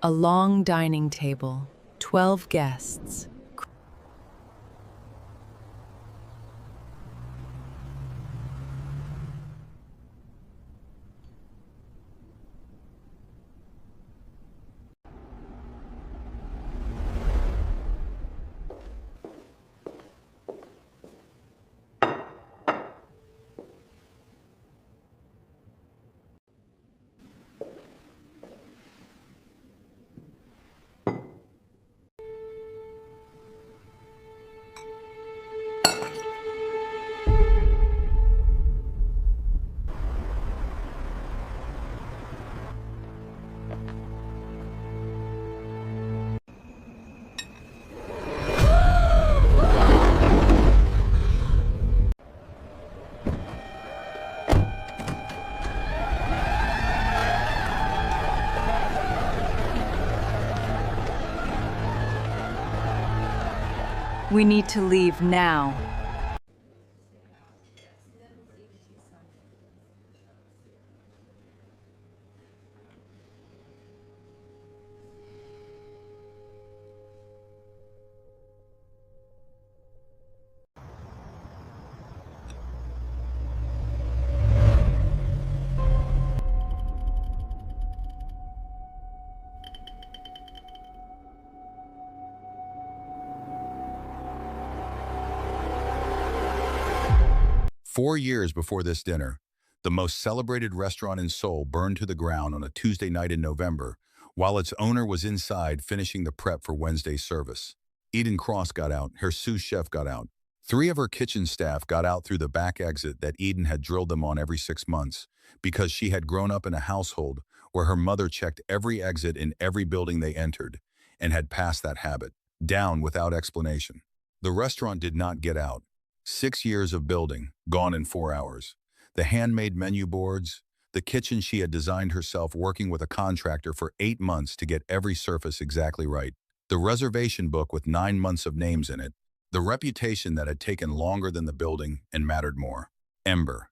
A long dining table, 12 guests. We need to leave now. Four years before this dinner, the most celebrated restaurant in Seoul burned to the ground on a Tuesday night in November, while its owner was inside finishing the prep for Wednesday's service. Eden Cross got out, her sous chef got out. Three of her kitchen staff got out through the back exit that Eden had drilled them on every 6 months, because she had grown up in a household where her mother checked every exit in every building they entered, and had passed that habit down without explanation. The restaurant did not get out. 6 years of building, gone in 4 hours. The handmade menu boards, the kitchen she had designed herself working with a contractor for 8 months to get every surface exactly right. The reservation book with 9 months of names in it. The reputation that had taken longer than the building and mattered more. Ember.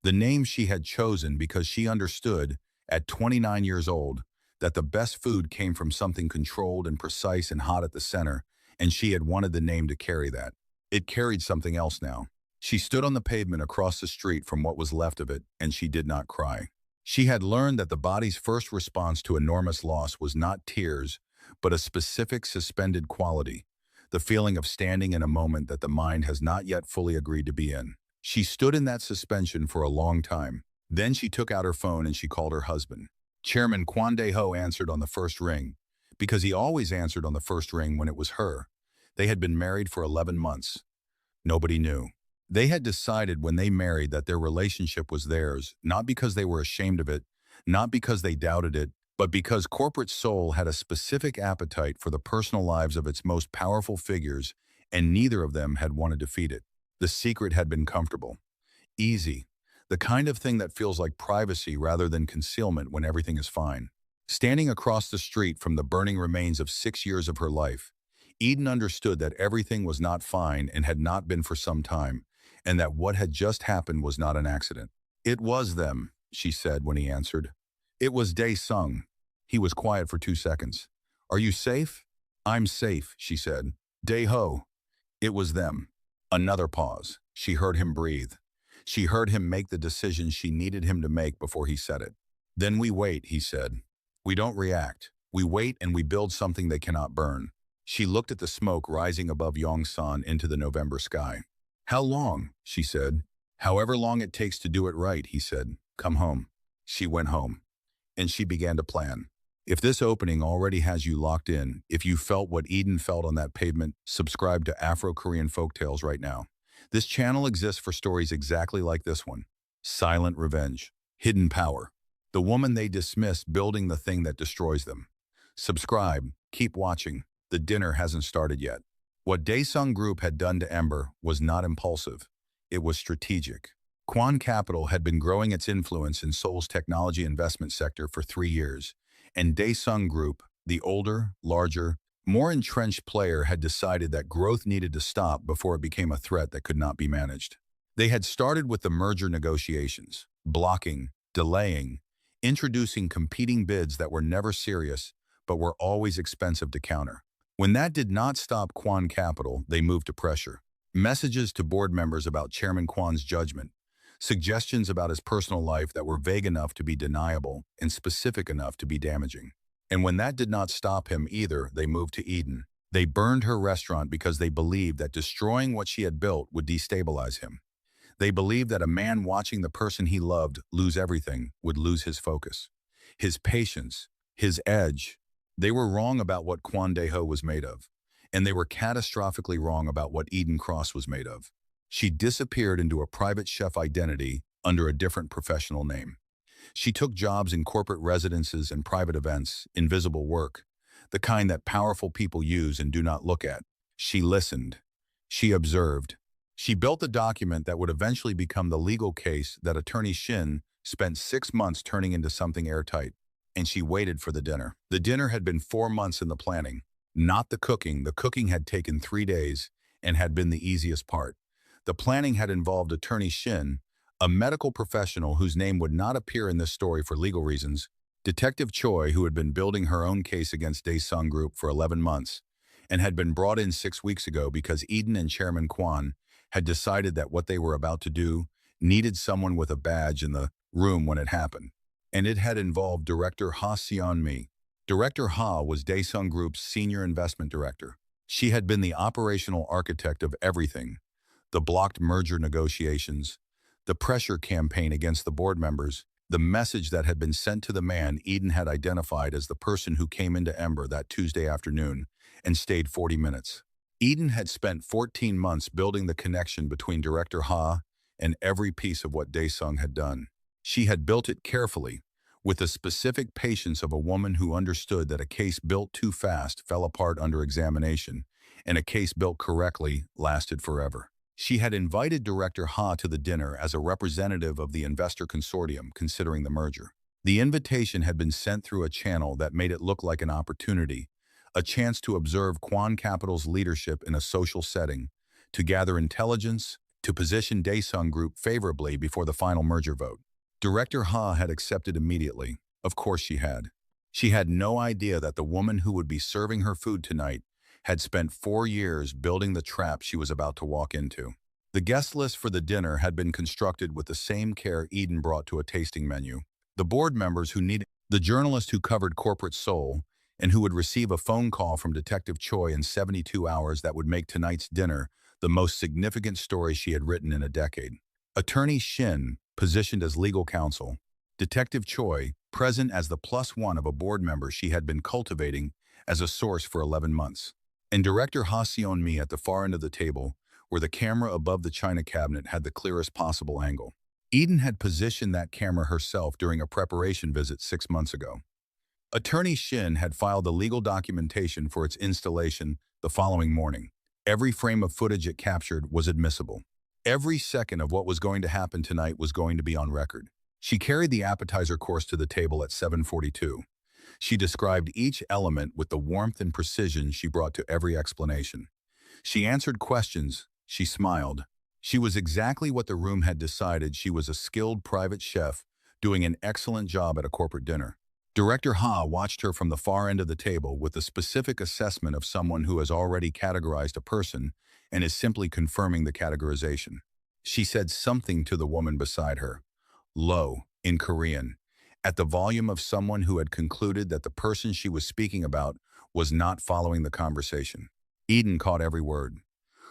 The name she had chosen because she understood, at 29 years old, that the best food came from something controlled and precise and hot at the center, and she had wanted the name to carry that. It carried something else now. She stood on the pavement across the street from what was left of it, and she did not cry. She had learned that the body's first response to enormous loss was not tears, but a specific suspended quality, the feeling of standing in a moment that the mind has not yet fully agreed to be in. She stood in that suspension for a long time. Then she took out her phone and she called her husband. Chairman Kwon Dae-ho answered on the first ring, because he always answered on the first ring when it was her. They had been married for 11 months. Nobody knew. They had decided when they married that their relationship was theirs, not because they were ashamed of it, not because they doubted it, but because corporate Seoul had a specific appetite for the personal lives of its most powerful figures, and neither of them had wanted to feed it. The secret had been comfortable. Easy. The kind of thing that feels like privacy rather than concealment when everything is fine. Standing across the street from the burning remains of 6 years of her life, Eden understood that everything was not fine and had not been for some time, and that what had just happened was not an accident. "It was them," she said when he answered. "It was Dae-sung." He was quiet for 2 seconds. "Are you safe?" "I'm safe," she said. "Dae-ho." "It was them." Another pause. She heard him breathe. She heard him make the decision she needed him to make before he said it. "Then we wait," he said. "We don't react. We wait and we build something they cannot burn." She looked at the smoke rising above Yongsan into the November sky. "How long?" she said. "However long it takes to do it right," he said. "Come home." She went home. And she began to plan. If this opening already has you locked in, if you felt what Eden felt on that pavement, subscribe to Afro Korean Folktales right now. This channel exists for stories exactly like this one. Silent revenge. Hidden power. The woman they dismiss building the thing that destroys them. Subscribe. Keep watching. The dinner hasn't started yet. What Dae-sung Group had done to Ember was not impulsive. It was strategic. Kwon Capital had been growing its influence in Seoul's technology investment sector for 3 years, and Dae-sung Group, the older, larger, more entrenched player, had decided that growth needed to stop before it became a threat that could not be managed. They had started with the merger negotiations, blocking, delaying, introducing competing bids that were never serious but were always expensive to counter. When that did not stop Kwan Capital, they moved to pressure. Messages to board members about Chairman Kwan's judgment, suggestions about his personal life that were vague enough to be deniable and specific enough to be damaging. And when that did not stop him either, they moved to Eden. They burned her restaurant because they believed that destroying what she had built would destabilize him. They believed that a man watching the person he loved lose everything would lose his focus, his patience, his edge. They were wrong about what Kwan Dae-ho was made of, and they were catastrophically wrong about what Eden Cross was made of. She disappeared into a private chef identity under a different professional name. She took jobs in corporate residences and private events, invisible work, the kind that powerful people use and do not look at. She listened. She observed. She built the document that would eventually become the legal case that attorney Shin spent 6 months turning into something airtight. And she waited for the dinner. The dinner had been 4 months in the planning, not the cooking. The cooking had taken 3 days and had been the easiest part. The planning had involved attorney Shin, a medical professional whose name would not appear in this story for legal reasons, Detective Choi, who had been building her own case against Daesung Group for 11 months and had been brought in 6 weeks ago because Eden and Chairman Kwan had decided that what they were about to do needed someone with a badge in the room when it happened. And it had involved Director Ha Seon-mi. Director Ha was Daesung Group's senior investment director. She had been the operational architect of everything: the blocked merger negotiations, the pressure campaign against the board members, the message that had been sent to the man Eden had identified as the person who came into Ember that Tuesday afternoon and stayed 40 minutes. Eden had spent 14 months building the connection between Director Ha and every piece of what Daesung had done. She had built it carefully, with the specific patience of a woman who understood that a case built too fast fell apart under examination, and a case built correctly lasted forever. She had invited Director Ha to the dinner as a representative of the investor consortium considering the merger. The invitation had been sent through a channel that made it look like an opportunity, a chance to observe Kwan Capital's leadership in a social setting, to gather intelligence, to position Daesung Group favorably before the final merger vote. Director Ha had accepted immediately. Of course she had. She had no idea that the woman who would be serving her food tonight had spent 4 years building the trap she was about to walk into. The guest list for the dinner had been constructed with the same care Eden brought to a tasting menu. The board members who needed, the journalist who covered corporate Seoul, and who would receive a phone call from Detective Choi in 72 hours that would make tonight's dinner the most significant story she had written in a decade. Attorney Shin, positioned as legal counsel. Detective Choi, present as the +1 of a board member she had been cultivating as a source for 11 months. And Director Ha Seon-mi at the far end of the table, where the camera above the china cabinet had the clearest possible angle. Eden had positioned that camera herself during a preparation visit 6 months ago. Attorney Shin had filed the legal documentation for its installation the following morning. Every frame of footage it captured was admissible. Every second of what was going to happen tonight was going to be on record. She carried the appetizer course to the table at 7:42. She described each element with the warmth and precision she brought to every explanation. She answered questions. She smiled. She was exactly what the room had decided. She was a skilled private chef doing an excellent job at a corporate dinner. Director Ha watched her from the far end of the table with the specific assessment of someone who has already categorized a person and is simply confirming the categorization. She said something to the woman beside her, low, in Korean, at the volume of someone who had concluded that the person she was speaking about was not following the conversation. Eden caught every word.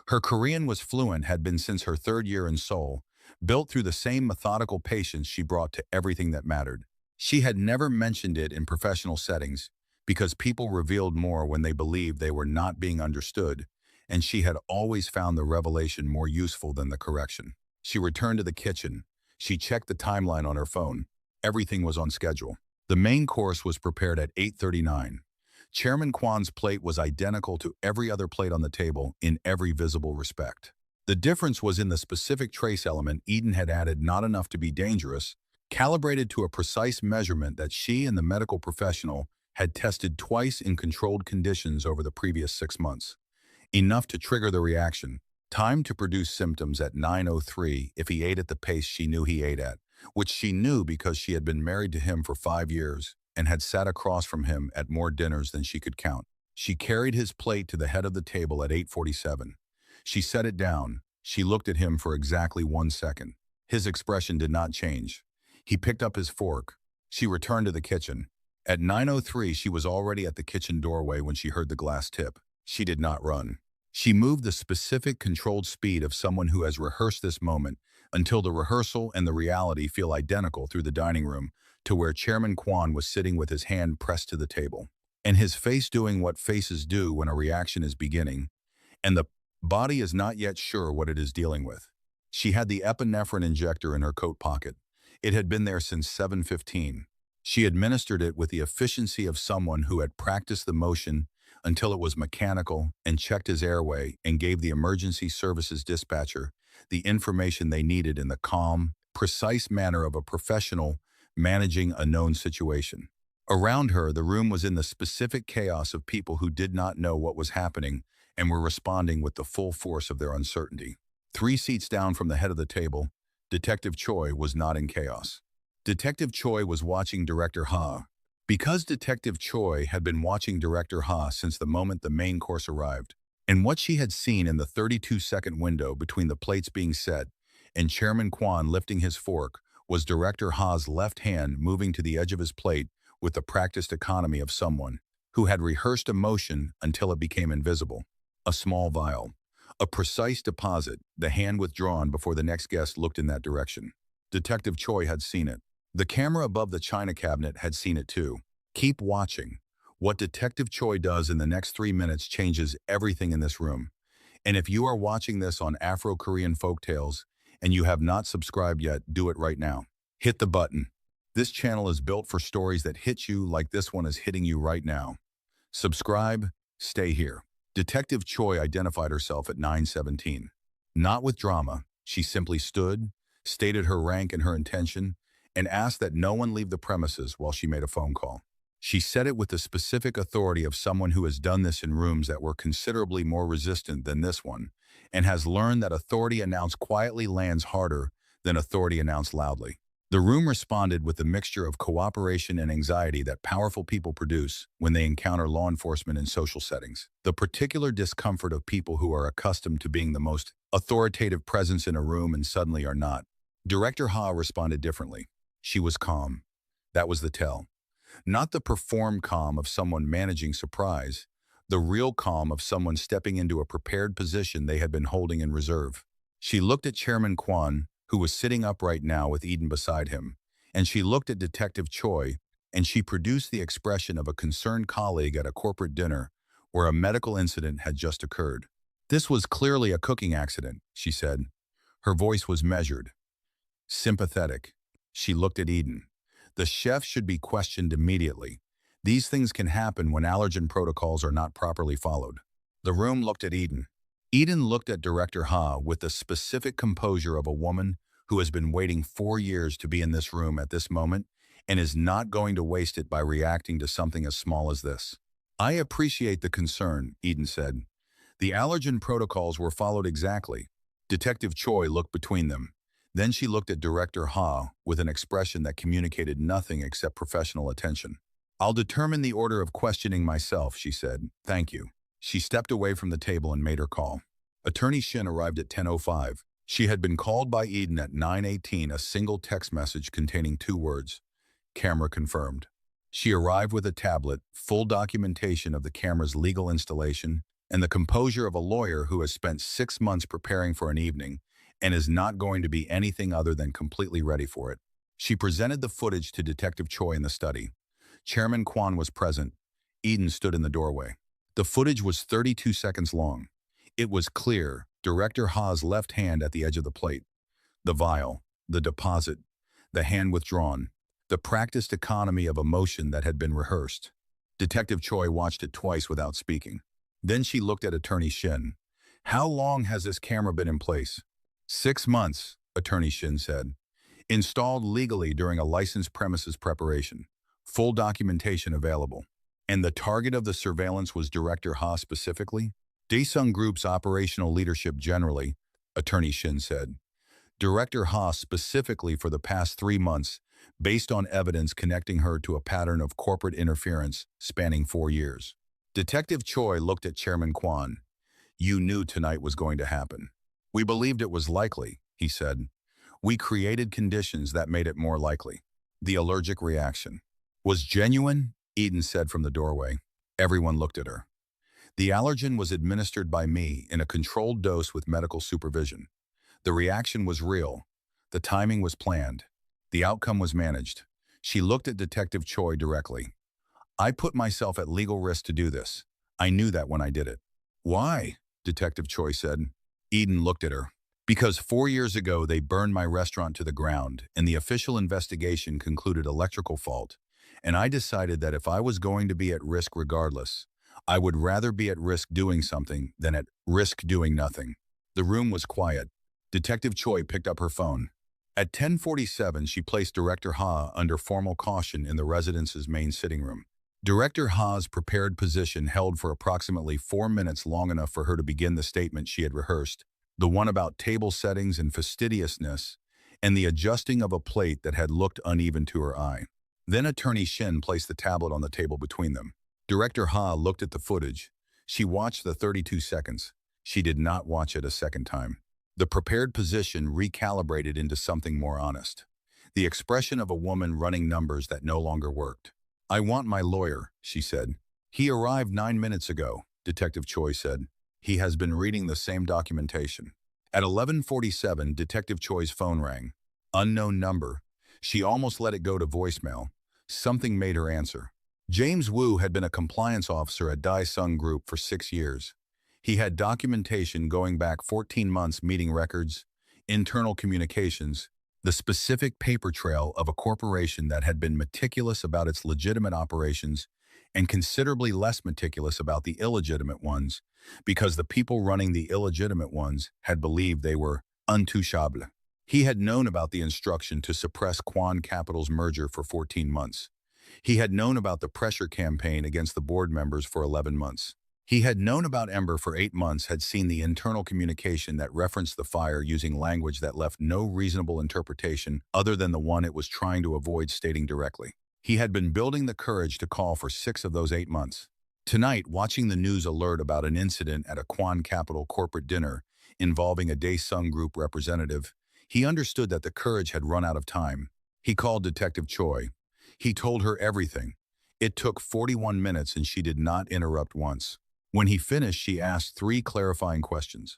Her Korean was fluent, had been since her 3rd year in Seoul, built through the same methodical patience she brought to everything that mattered. She had never mentioned it in professional settings because people revealed more when they believed they were not being understood, and she had always found the revelation more useful than the correction. She returned to the kitchen. She checked the timeline on her phone. Everything was on schedule. The main course was prepared at 8:39. Chairman Kwan's plate was identical to every other plate on the table in every visible respect. The difference was in the specific trace element Eden had added, not enough to be dangerous, calibrated to a precise measurement that she and the medical professional had tested twice in controlled conditions over the previous 6 months. Enough to trigger the reaction. Time to produce symptoms at 9:03 if he ate at the pace she knew he ate at, which she knew because she had been married to him for 5 years and had sat across from him at more dinners than she could count. She carried his plate to the head of the table at 8:47. She set it down. She looked at him for exactly 1 second. His expression did not change. He picked up his fork. She returned to the kitchen. At 9:03, she was already at the kitchen doorway when she heard the glass tip. She did not run. She moved the specific controlled speed of someone who has rehearsed this moment until the rehearsal and the reality feel identical through the dining room to where Chairman Kwan was sitting with his hand pressed to the table, and his face doing what faces do when a reaction is beginning, and the body is not yet sure what it is dealing with. She had the epinephrine injector in her coat pocket. It had been there since 7:15. She administered it with the efficiency of someone who had practiced the motion until it was mechanical and checked his airway and gave the emergency services dispatcher the information they needed in the calm, precise manner of a professional managing a known situation. Around her, the room was in the specific chaos of people who did not know what was happening and were responding with the full force of their uncertainty. 3 seats down from the head of the table, Detective Choi was not in chaos. Detective Choi was watching Director Ha. Because Detective Choi had been watching Director Ha since the moment the main course arrived, and what she had seen in the 32-second window between the plates being set and Chairman Kwan lifting his fork was Director Ha's left hand moving to the edge of his plate with the practiced economy of someone who had rehearsed a motion until it became invisible. A small vial. A precise deposit, the hand withdrawn before the next guest looked in that direction. Detective Choi had seen it. The camera above the china cabinet had seen it too. Keep watching. What Detective Choi does in the next 3 minutes changes everything in this room. And if you are watching this on Afro Korean Folktales and you have not subscribed yet, do it right now. Hit the button. This channel is built for stories that hit you like this one is hitting you right now. Subscribe, stay here. Detective Choi identified herself at 9:17. Not with drama, she simply stood, stated her rank and her intention, and asked that no one leave the premises while she made a phone call. She said it with the specific authority of someone who has done this in rooms that were considerably more resistant than this one, and has learned that authority announced quietly lands harder than authority announced loudly. The room responded with the mixture of cooperation and anxiety that powerful people produce when they encounter law enforcement in social settings. The particular discomfort of people who are accustomed to being the most authoritative presence in a room and suddenly are not. Director Ha responded differently. She was calm. That was the tell. Not the performed calm of someone managing surprise, the real calm of someone stepping into a prepared position they had been holding in reserve. She looked at Chairman Kwan, who was sitting upright now with Eden beside him, and she looked at Detective Choi, and she produced the expression of a concerned colleague at a corporate dinner where a medical incident had just occurred. This was clearly a cooking accident, she said. Her voice was measured, sympathetic. She looked at Eden. The chef should be questioned immediately. These things can happen when allergen protocols are not properly followed. The room looked at Eden. Eden looked at Director Ha with the specific composure of a woman who has been waiting 4 years to be in this room at this moment and is not going to waste it by reacting to something as small as this. I appreciate the concern, Eden said. The allergen protocols were followed exactly. Detective Choi looked between them. Then she looked at Director Ha with an expression that communicated nothing except professional attention. I'll determine the order of questioning myself, she said. Thank you. She stepped away from the table and made her call. Attorney Shin arrived at 10:05. She had been called by Eden at 9:18, a single text message containing 2 words. Camera confirmed. She arrived with a tablet, full documentation of the camera's legal installation, and the composure of a lawyer who has spent 6 months preparing for an evening and is not going to be anything other than completely ready for it. She presented the footage to Detective Choi in the study. Chairman Kwan was present. Eden stood in the doorway. The footage was 32 seconds long. It was clear, Director Ha's left hand at the edge of the plate. The vial, the deposit, the hand withdrawn, the practiced economy of emotion that had been rehearsed. Detective Choi watched it twice without speaking. Then she looked at Attorney Shin. How long has this camera been in place? 6 months, Attorney Shin said. Installed legally during a licensed premises preparation. Full documentation available. And the target of the surveillance was Director Ha specifically? Daesung Group's operational leadership generally, Attorney Shin said. Director Ha specifically for the past 3 months, based on evidence connecting her to a pattern of corporate interference spanning 4 years. Detective Choi looked at Chairman Kwan. You knew tonight was going to happen. We believed it was likely, he said. We created conditions that made it more likely. The allergic reaction was genuine, Eden said from the doorway. Everyone looked at her. The allergen was administered by me in a controlled dose with medical supervision. The reaction was real. The timing was planned. The outcome was managed. She looked at Detective Choi directly. I put myself at legal risk to do this. I knew that when I did it. Why? Detective Choi said. Eden looked at her. Because 4 years ago they burned my restaurant to the ground and the official investigation concluded electrical fault. And I decided that if I was going to be at risk regardless, I would rather be at risk doing something than at risk doing nothing. The room was quiet. Detective Choi picked up her phone. At 10:47, she placed Director Ha under formal caution in the residence's main sitting room. Director Ha's prepared position held for approximately 4 minutes, long enough for her to begin the statement she had rehearsed, the one about table settings and fastidiousness, and the adjusting of a plate that had looked uneven to her eye. Then Attorney Shin placed the tablet on the table between them. Director Ha looked at the footage. She watched the 32 seconds. She did not watch it a second time. The prepared position recalibrated into something more honest. The expression of a woman running numbers that no longer worked. I want my lawyer, she said. He arrived 9 minutes ago, Detective Choi said. He has been reading the same documentation. At 11:47, Detective Choi's phone rang. Unknown number. She almost let it go to voicemail. Something made her answer. James Wu had been a compliance officer at Daesung Group for 6 years. He had documentation going back 14 months, meeting records, internal communications, the specific paper trail of a corporation that had been meticulous about its legitimate operations and considerably less meticulous about the illegitimate ones, because the people running the illegitimate ones had believed they were untouchable. He had known about the instruction to suppress Kwan Capital's merger for 14 months. He had known about the pressure campaign against the board members for 11 months. He had known about Ember for 8 months, had seen the internal communication that referenced the fire using language that left no reasonable interpretation other than the one it was trying to avoid stating directly. He had been building the courage to call for 6 of those 8 months. Tonight, watching the news alert about an incident at a Kwan Capital corporate dinner involving a Daesung Group representative, he understood that the courage had run out of time. He called Detective Choi. He told her everything. It took 41 minutes and she did not interrupt once. When he finished, she asked 3 clarifying questions.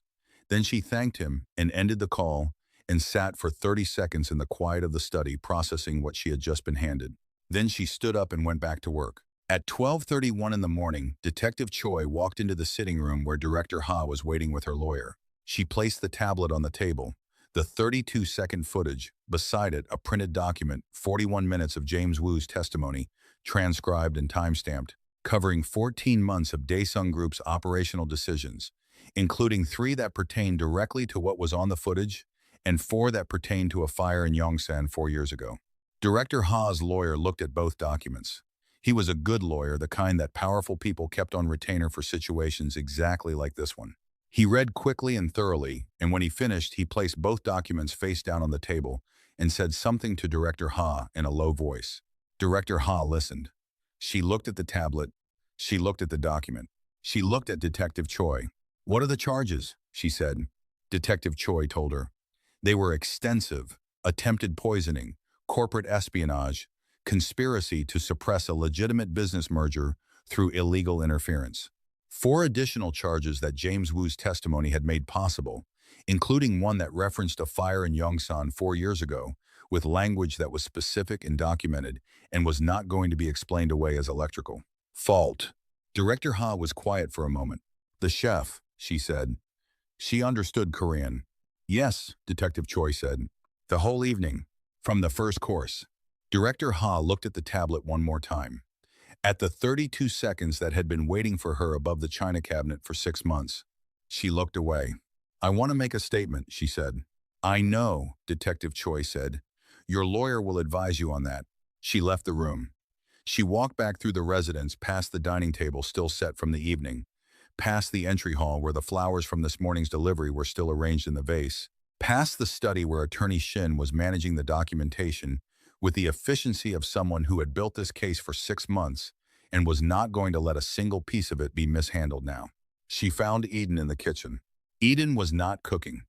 Then she thanked him and ended the call and sat for 30 seconds in the quiet of the study processing what she had just been handed. Then she stood up and went back to work. At 12:31 in the morning, Detective Choi walked into the sitting room where Director Ha was waiting with her lawyer. She placed the tablet on the table, the 32-second footage, beside it a printed document, 41 minutes of James Wu's testimony, transcribed and timestamped, covering 14 months of Daesung Group's operational decisions, including 3 that pertained directly to what was on the footage and 4 that pertained to a fire in Yongsan 4 years ago. Director Ha's lawyer looked at both documents. He was a good lawyer, the kind that powerful people kept on retainer for situations exactly like this one. He read quickly and thoroughly, and when he finished, he placed both documents face down on the table and said something to Director Ha in a low voice. Director Ha listened. She looked at the tablet. She looked at the document. She looked at Detective Choi. What are the charges? She said. Detective Choi told her. They were extensive: attempted poisoning, corporate espionage, conspiracy to suppress a legitimate business merger through illegal interference. 4 additional charges that James Wu's testimony had made possible, including one that referenced a fire in Yongsan 4 years ago, with language that was specific and documented and was not going to be explained away as electrical fault. Director Ha was quiet for a moment. The chef, she said. She understood Korean. Yes, Detective Choi said. The whole evening, from the first course. Director Ha looked at the tablet one more time. At the 32 seconds that had been waiting for her above the china cabinet for 6 months. She looked away. I want to make a statement, she said. I know, Detective Choi said. Your lawyer will advise you on that. She left the room. She walked back through the residence, past the dining table still set from the evening, past the entry hall where the flowers from this morning's delivery were still arranged in the vase, Past the study where Attorney Shin was managing the documentation with the efficiency of someone who had built this case for 6 months and was not going to let a single piece of it be mishandled now. She found Eden in the kitchen. Eden was not cooking.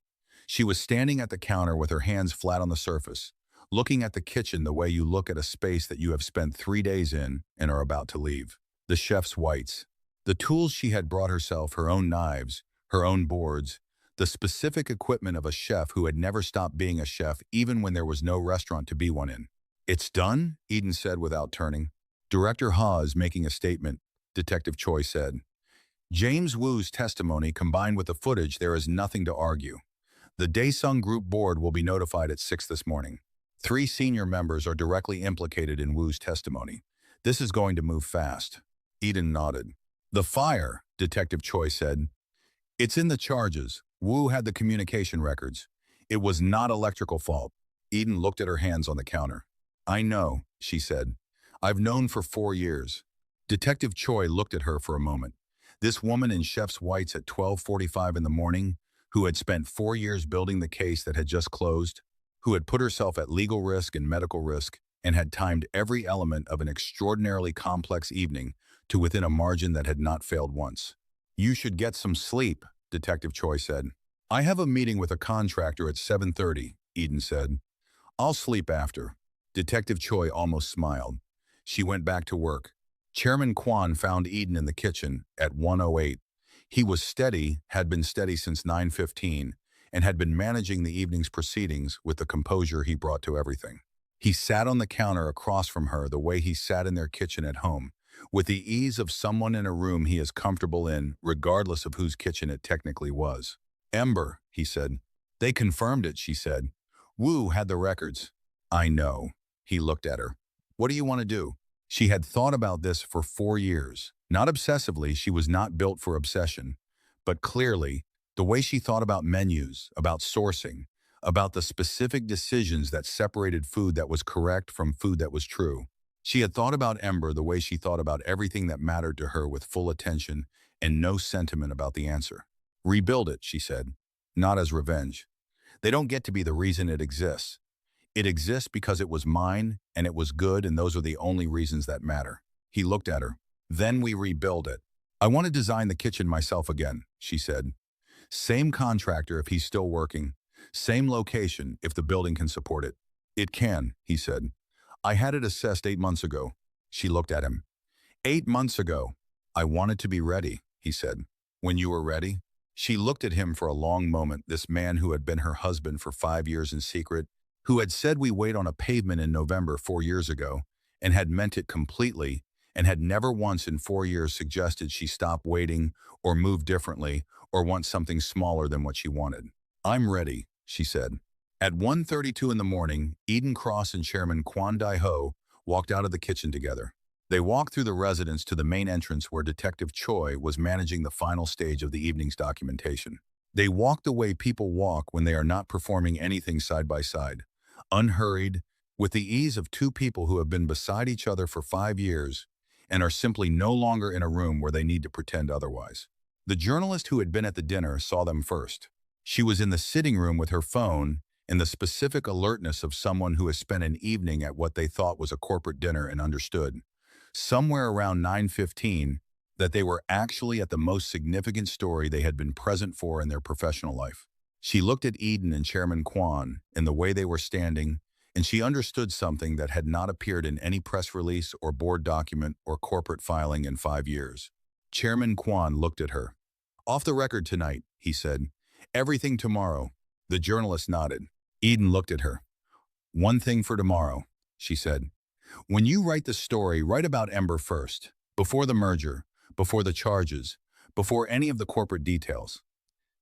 She was standing at the counter with her hands flat on the surface, looking at the kitchen the way you look at a space that you have spent 3 days in and are about to leave. The chef's whites. The tools she had brought herself, her own knives, her own boards, the specific equipment of a chef who had never stopped being a chef even when there was no restaurant to be one in. "It's done?" Eden said without turning. "Director Ha is making a statement," Detective Choi said. "James Wu's testimony combined with the footage, there is nothing to argue. The Daesung Group board will be notified at 6 this morning. 3 senior members are directly implicated in Wu's testimony. This is going to move fast." Eden nodded. "The fire," Detective Choi said. "It's in the charges. Wu had the communication records. It was not electrical fault." Eden looked at her hands on the counter. "I know," she said. "I've known for 4 years." Detective Choi looked at her for a moment. This woman in chef's whites at 12:45 in the morning, who had spent 4 years building the case that had just closed, who had put herself at legal risk and medical risk, and had timed every element of an extraordinarily complex evening to within a margin that had not failed once. "You should get some sleep," Detective Choi said. "I have a meeting with a contractor at 7:30, Eden said. "I'll sleep after." Detective Choi almost smiled. She went back to work. Chairman Kwan found Eden in the kitchen at 1:08. He was steady, had been steady since 9:15, and had been managing the evening's proceedings with the composure he brought to everything. He sat on the counter across from her the way he sat in their kitchen at home, with the ease of someone in a room he is comfortable in, regardless of whose kitchen it technically was. "Ember," he said. "They confirmed it," she said. "Wu had the records." "I know." He looked at her. "What do you want to do?" She had thought about this for 4 years. Not obsessively, she was not built for obsession. But clearly, the way she thought about menus, about sourcing, about the specific decisions that separated food that was correct from food that was true. She had thought about Ember the way she thought about everything that mattered to her with full attention and no sentiment about the answer. "Rebuild it," she said. "Not as revenge. They don't get to be the reason it exists. It exists because it was mine, and it was good, and those are the only reasons that matter." He looked at her. "Then we rebuild it. I want to design the kitchen myself again," she said. "Same contractor if he's still working. Same location if the building can support it." "It can," he said. "I had it assessed 8 months ago." She looked at him. 8 months ago. "I wanted to be ready," he said. "When you were ready?" She looked at him for a long moment, this man who had been her husband for 5 years in secret, who had said we wait on a pavement in November 4 years ago, and had meant it completely, and had never once in 4 years suggested she stop waiting or move differently or want something smaller than what she wanted. "I'm ready," she said. At 1:32 in the morning, Eden Cross and Chairman Kwan Dai-ho walked out of the kitchen together. They walked through the residence to the main entrance where Detective Choi was managing the final stage of the evening's documentation. They walked the way people walk when they are not performing anything side by side, unhurried, with the ease of 2 people who have been beside each other for 5 years and are simply no longer in a room where they need to pretend otherwise. The journalist who had been at the dinner saw them first. She was in the sitting room with her phone in the specific alertness of someone who has spent an evening at what they thought was a corporate dinner and understood, somewhere around 9:15, that they were actually at the most significant story they had been present for in their professional life. She looked at Eden and Chairman Kwan in the way they were standing, and she understood something that had not appeared in any press release or board document or corporate filing in 5 years. Chairman Kwan looked at her. "Off the record tonight," he said. "Everything tomorrow." The journalist nodded. Eden looked at her. "One thing for tomorrow," she said. "When you write the story, write about Ember first, before the merger, before the charges, before any of the corporate details."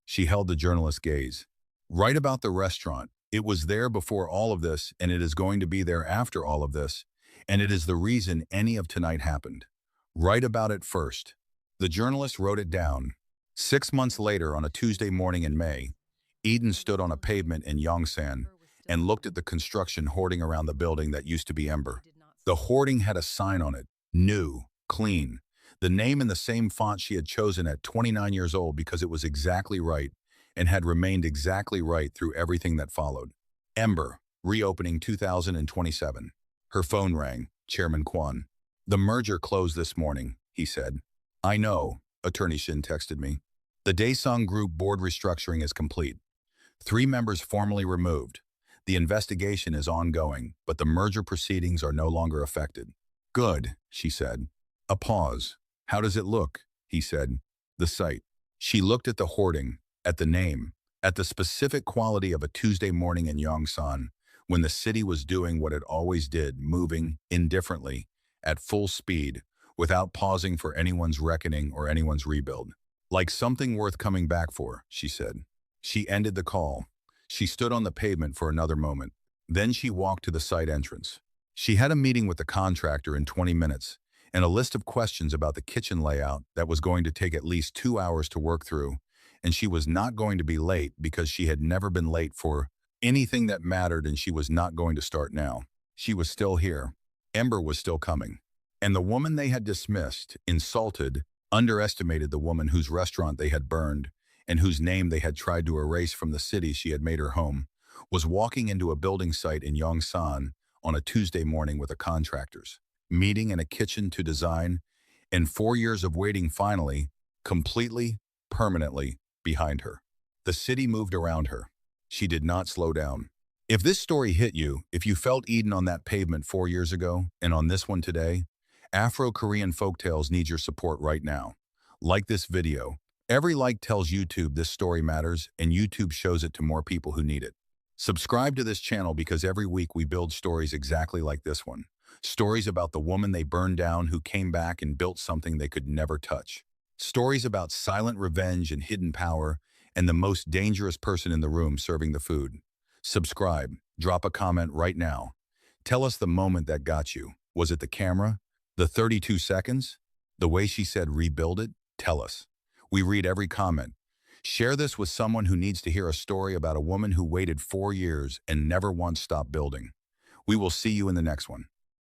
She held the journalist's gaze. "Write about the restaurant. It was there before all of this, and it is going to be there after all of this, and it is the reason any of tonight happened. Write about it first." The journalist wrote it down. 6 months later, on a Tuesday morning in May, Eden stood on a pavement in Yongsan and looked at the construction hoarding around the building that used to be Ember. The hoarding had a sign on it, new, clean, the name in the same font she had chosen at 29 years old because it was exactly right, and had remained exactly right through everything that followed. Ember, reopening 2027. Her phone rang. Chairman Kwan. The merger closed this morning, he said. I know, Attorney Shin texted me. The Daesung Group board restructuring is complete. 3 members formally removed. The investigation is ongoing, but the merger proceedings are no longer affected. Good, she said. A pause. How does it look? He said. The site. She looked at the hoarding, at the name, at the specific quality of a Tuesday morning in Yongsan, when the city was doing what it always did, moving, indifferently, at full speed, without pausing for anyone's reckoning or anyone's rebuild. Like something worth coming back for, she said. She ended the call. She stood on the pavement for another moment. Then she walked to the site entrance. She had a meeting with the contractor in 20 minutes, and a list of questions about the kitchen layout that was going to take at least 2 hours to work through, and she was not going to be late because she had never been late for anything that mattered, and she was not going to start now. She was still here. Ember was still coming. And the woman they had dismissed, insulted, underestimated the woman whose restaurant they had burned and whose name they had tried to erase from the city she had made her home, was walking into a building site in Yongsan on a Tuesday morning with the contractors, meeting in a kitchen to design, and 4 years of waiting finally, completely, permanently, behind her. The city moved around her. She did not slow down. If this story hit you, if you felt Eden on that pavement 4 years ago and on this one today, Afro Korean Folktales needs your support right now. Like this video. Every like tells YouTube this story matters, and YouTube shows it to more people who need it. Subscribe to this channel because every week we build stories exactly like this one. Stories about the woman they burned down who came back and built something they could never touch. Stories about silent revenge and hidden power, and the most dangerous person in the room serving the food. Subscribe. Drop a comment right now. Tell us the moment that got you. Was it the camera? The 32 seconds? The way she said rebuild it? Tell us. We read every comment. Share this with someone who needs to hear a story about a woman who waited 4 years and never once stopped building. We will see you in the next one.